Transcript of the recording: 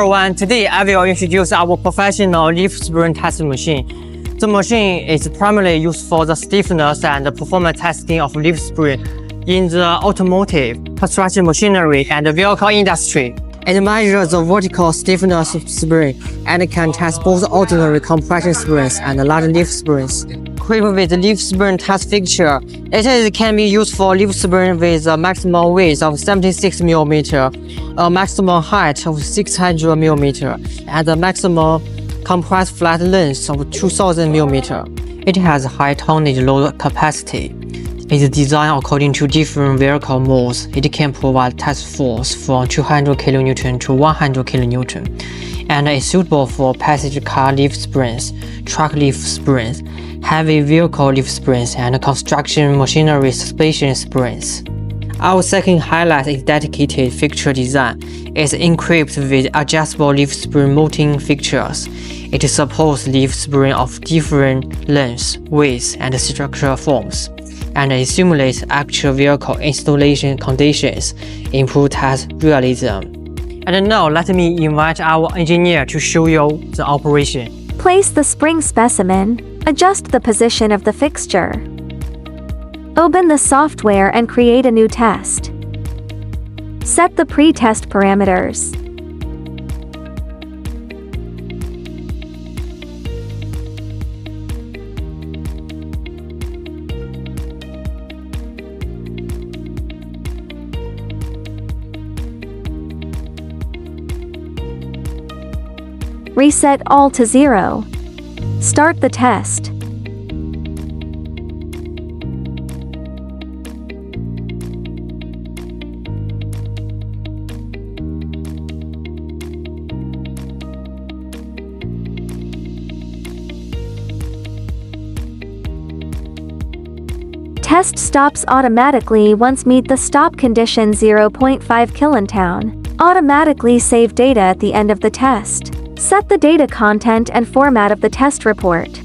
everyone, today I will introduce our professional leaf spring test machine. The machine is primarily used for the stiffness and performance testing of leaf spring in the automotive, construction machinery, and vehicle industry. It measures the vertical stiffness of spring and can test both ordinary compression springs and large leaf springs. Equipped with the leaf spring test fixture, it can be used for leaf spring with a maximum width of 76 mm, a maximum height of 600 mm, and a maximum compressed flat length of 2000 mm. It has high tonnage load capacity. It is designed according to different vehicle modes. It can provide test force from 200 kN to 100 kN, and is suitable for passenger car leaf springs, truck leaf springs, heavy vehicle leaf springs, and construction machinery suspension springs. Our second highlight is dedicated fixture design. It's equipped with adjustable leaf spring mounting fixtures. It supports leaf spring of different lengths, widths, and structural forms, and it simulates actual vehicle installation conditions, improve test realism. And now let me invite our engineer to show you the operation. Place the spring specimen, adjust the position of the fixture. Open the software and create a new test. Set the pre-test parameters. Reset all to 0. Start the test. Test stops automatically once meet the stop condition 0.5 kilontown. Automatically save data at the end of the test. Set the data content and format of the test report.